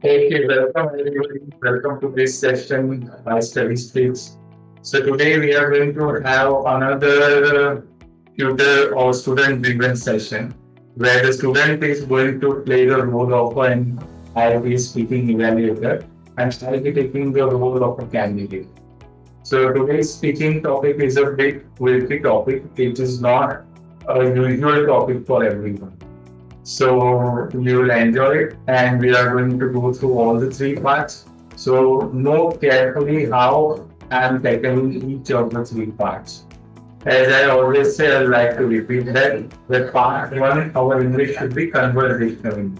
Okay, welcome everybody. Welcome to this session by Study Speaks. So today we are going to have another tutor or student driven session where the student is going to play the role of an IELTS speaking evaluator and I'll be taking the role of a candidate. So today's speaking topic is a bit quirky topic. It is not a usual topic for everyone. So you will enjoy it, and we are going to go through all the three parts. So note carefully how I am tackling each of the three parts. As I always say, I like to repeat that part one, our English should be conversational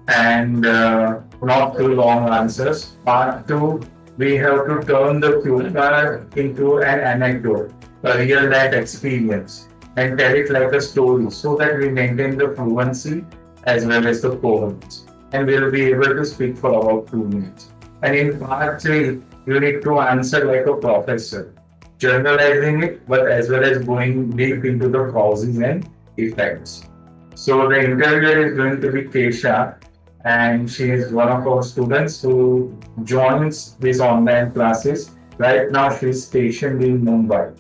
and not too long answers. Part two, we have to turn the cue card into an anecdote, a real life experience, and tell it like a story so that we maintain the fluency as well as the coherence. And we'll be able to speak for about 2 minutes. And in part three, you need to answer like a professor, generalizing it, but as well as going deep into the causes and effects. So the interviewer is going to be Kesha, and she is one of our students who joins these online classes. Right now, she is stationed in Mumbai,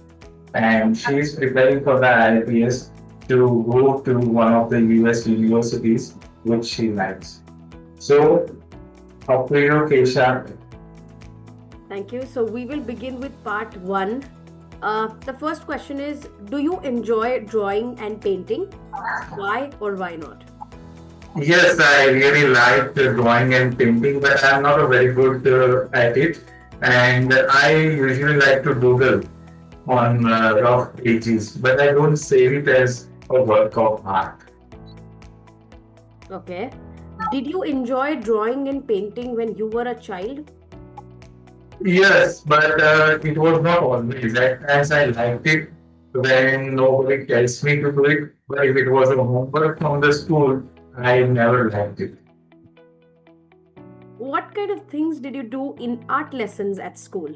and she is preparing for the IELTS to go to one of the US universities which she likes. So, up to you, Kesha. Thank you. So we will begin with part one. The first question is, do you enjoy drawing and painting? Why or why not? Yes, I really like drawing and painting, but I'm not a very good at it. And I usually like to doodle on rough pages, but I don't save it as a work of art. Okay. Did you enjoy drawing and painting when you were a child? Yes, but it was not always. At times I liked it when nobody tells me to do it, but if it was a homework from the school, I never liked it. What kind of things did you do in art lessons at school?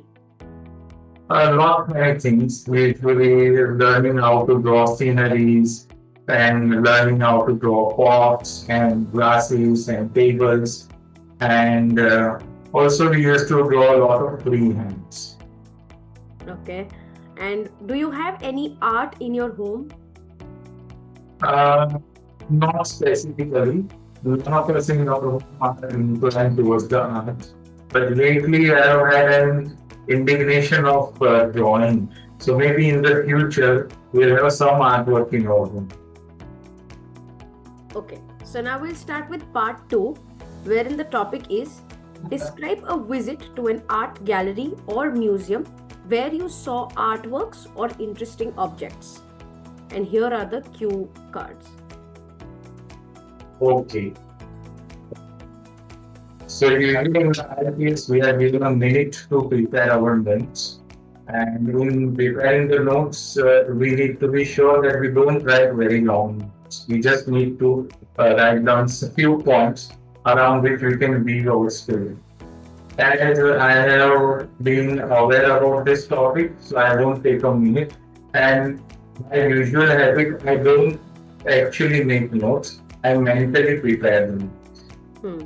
A lot many things, literally learning how to draw sceneries and learning how to draw pots and glasses and tables. And also we used to draw a lot of freehands. Okay. And do you have any art in your home? Uh, Not specifically. None of us in our home are inclined towards the art. But lately I have had an indignation of drawing. So maybe in the future we'll have some artwork in our home. Okay. So now we'll start with part two, wherein the topic is describe a visit to an art gallery or museum where you saw artworks or interesting objects. And here are the cue cards. Okay. So usually in the IELTS, we are given a minute to prepare our notes. And in preparing the notes, we need to be sure that we don't write very long notes. We just need to write down a few points around which we can weave our story. As I have been aware about this topic, so I don't take a minute. And my usual habit, I don't actually make notes. I mentally prepare them. Hmm.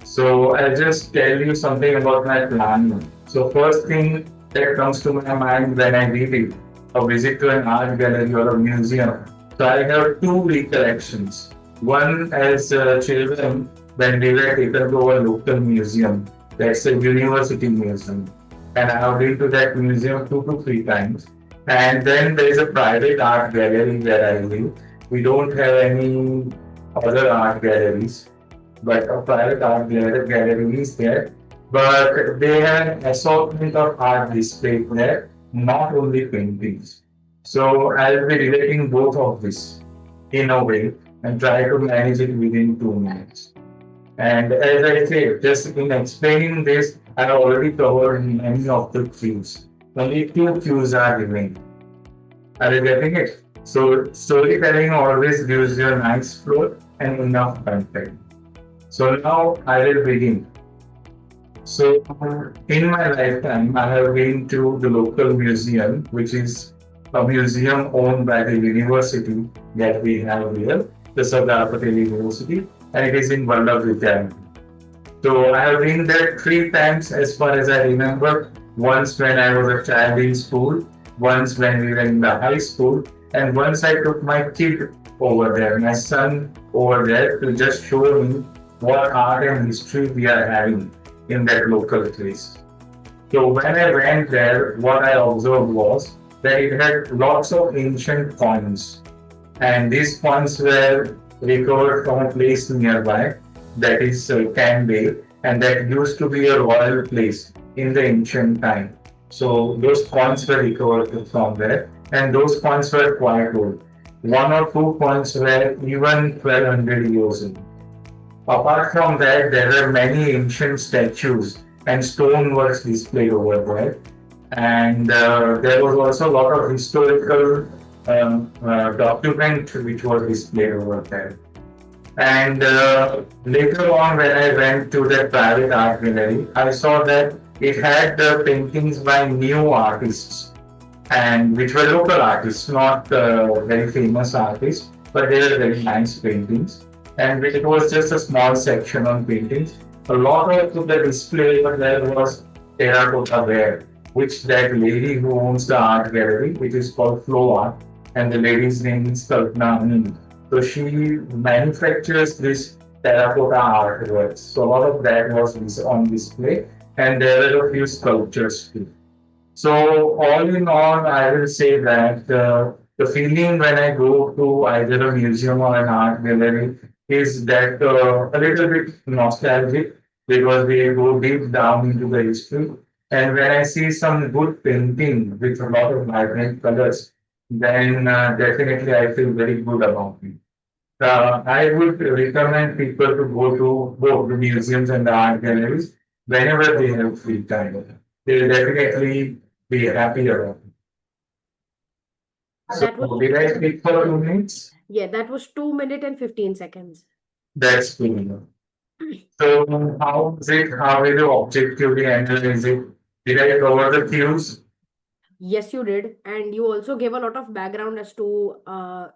So I'll just tell you something about my plan. So first thing that comes to my mind when I read it, a visit to an art gallery or a museum. So I have two recollections. One as children when we were taken to a local museum. That's a university museum. And I have been to that museum 2 to 3 times. And then there is a private art gallery where I live. We don't have any other art galleries, but a private art gallery is there. But they have an assortment of art displayed there, not only paintings. So I'll be relating both of this in a way and try to manage it within 2 minutes. And as I say, just in explaining this, I have already covered many of the cues. Only two cues are remaining. Are you getting it? So storytelling always gives you a nice flow and enough content. So now I will begin. So in my lifetime, I have been to the local museum, which is a museum owned by the university that we have here, the Sardar Patel University, and it is in Vallabh Vidyanagar. So I have been there three times as far as I remember. Once when I was a child in school, once when we were in the high school, and once I took my kid over there, my son over there, to just show me what art and history we are having in that local place. So when I went there, what I observed was that it had lots of ancient coins, and these coins were recovered from a place nearby, that is Canby, and that used to be a royal place in the ancient time. So those coins were recovered from there, and those coins were quite old. One or two coins were even 1200 years old. Apart from that, there are many ancient statues and stoneworks displayed over there. And there was also a lot of historical document which was displayed over there. And later on, when I went to the private art gallery, I saw that it had paintings by new artists, and which were local artists, not very famous artists, but they were very nice paintings. And it was just a small section on paintings. A lot of the display there was terracotta ware, which that lady who owns the art gallery, which is called Flow Art, and the lady's name is Kalpana Amin. So she manufactures this terracotta artworks. So a lot of that was on display, and there were a few sculptures too. So all in all, I will say that the feeling when I go to either a museum or an art gallery is that a little bit nostalgic because we go deep down into the history. And when I see some good painting with a lot of vibrant colors, then definitely I feel very good about it. I would recommend people to go to both the museums and the art galleries whenever they have free time. They'll definitely be happy about it. So, That was did I speak for 2 minutes? yeah, that was 2 minutes and 15 seconds. That's good enough. So, how is it? How will you objectively analyze it? Did I cover the cues? Yes, you did. And you also gave a lot of background as to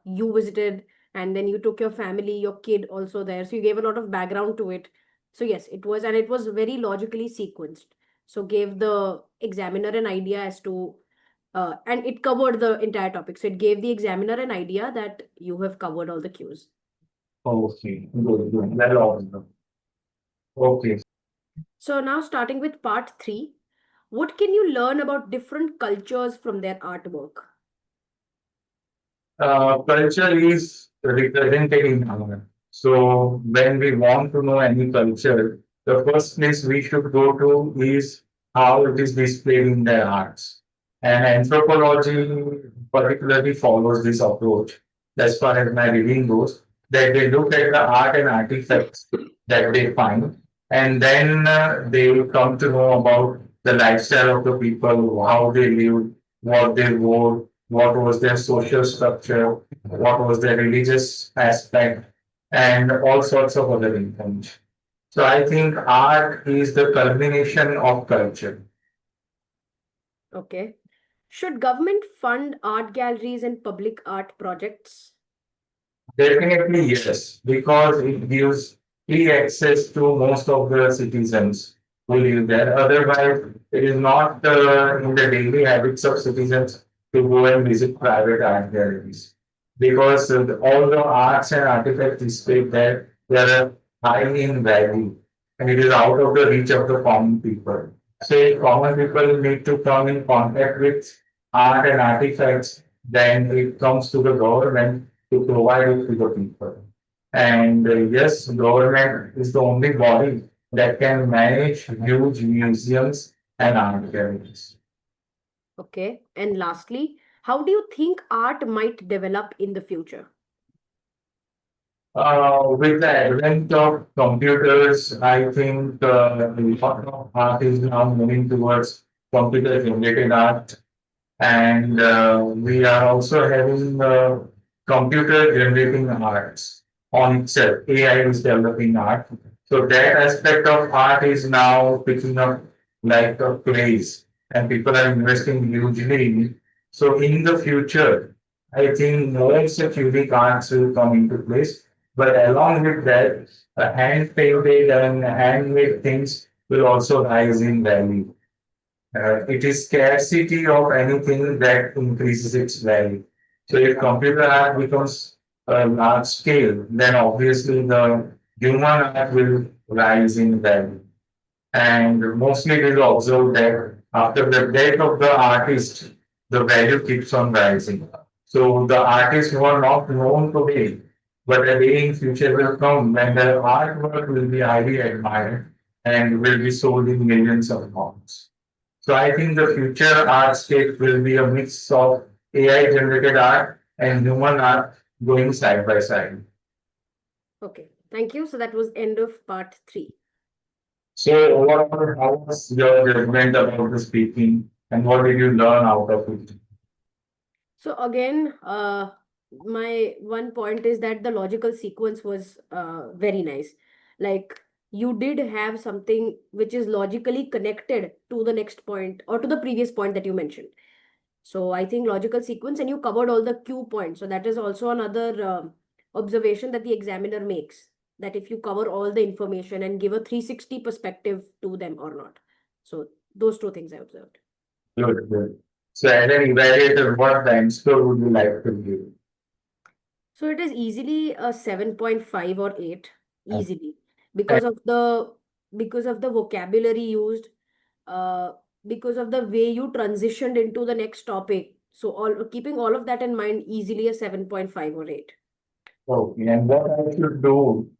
you visited and then you took your family, your kid also there. So you gave a lot of background to it. So yes, it was, and it was very logically sequenced. So gave the examiner an idea as to, and it covered the entire topic. So it gave the examiner an idea that you have covered all the cues. Okay, good, good. Well, awesome. Okay. So now starting with part three, what can you learn about different cultures from their artwork? Culture is represented in art. So when we want to know any culture, the first place we should go to is how it is displayed in their arts. And anthropology particularly follows this approach, as far as my reading goes, that they look at the art and artifacts that they find, and then they will come to know about the lifestyle of the people, how they live, what they wore, what was their social structure, what was their religious aspect, and all sorts of other information. So I think art is the culmination of culture. Okay. Should government fund art galleries and public art projects? Definitely yes, because it gives free access to most of the citizens who live there. Otherwise, it is not in the daily habits of citizens to go and visit private art galleries. Because all the arts and artifacts displayed there, they are high in value, and it is out of the reach of the common people. So if common people need to come in contact with art and artifacts, then it comes to the government to provide it to the people. And yes, government is the only body that can manage huge museums and art galleries. Okay. And lastly, how do you think art might develop in the future? With the advent of computers, I think a lot of art is now moving towards computer generated art. And we are also having computer generating arts on itself. AI is developing art. So that aspect of art is now picking up like a craze, and people are investing hugely in it. So in the future, I think more such unique arts will come into place. But along with that, hand painted and handmade things will also rise in value. It is scarcity of anything that increases its value. So if computer art becomes a large scale, then obviously the human art will rise in value. And mostly it is observed that after the death of the artist, the value keeps on rising. So the artists who are not known today, but a day in future will come when their artwork will be highly admired and will be sold in millions of pounds. So I think the future artscape will be a mix of AI generated art and human art going side by side. Okay, thank you. So that was end of part 3. So overall, how was your judgment about the speaking and what did you learn out of it? So again, my one point is that the logical sequence was very nice. Like, you did have something which is logically connected to the next point or to the previous point that you mentioned. So I think logical sequence, and you covered all the key points. So that is also another observation that the examiner makes, that if you cover all the information and give a 360 perspective to them or not. So those two things I observed. Good, good. So as an evaluator, what time score would you like to give? So it is easily a 7.5 or 8, Uh, easily, because of the vocabulary used, uh, because of the way you transitioned into the next topic. So all keeping all of that in mind, easily a 7.5 or 8. Okay, and what I should do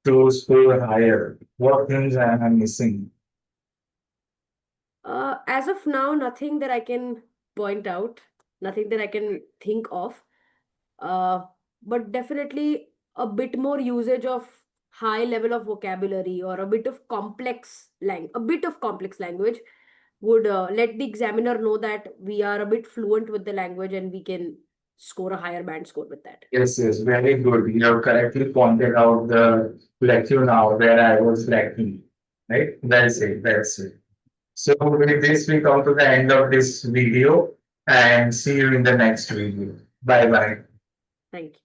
to score higher? What things I am missing? As of now, nothing that I can point out, nothing that I can think of. Uh, but definitely a bit more usage of high level of vocabulary, or a bit of complex language would let the examiner know that we are a bit fluent with the language and we can score a higher band score with that. Yes, yes, very good. You have correctly pointed out the lecture now where I was lacking. Right? That's it. That's it. So with this, we come to the end of this video and see you in the next video. Bye bye. Thank you.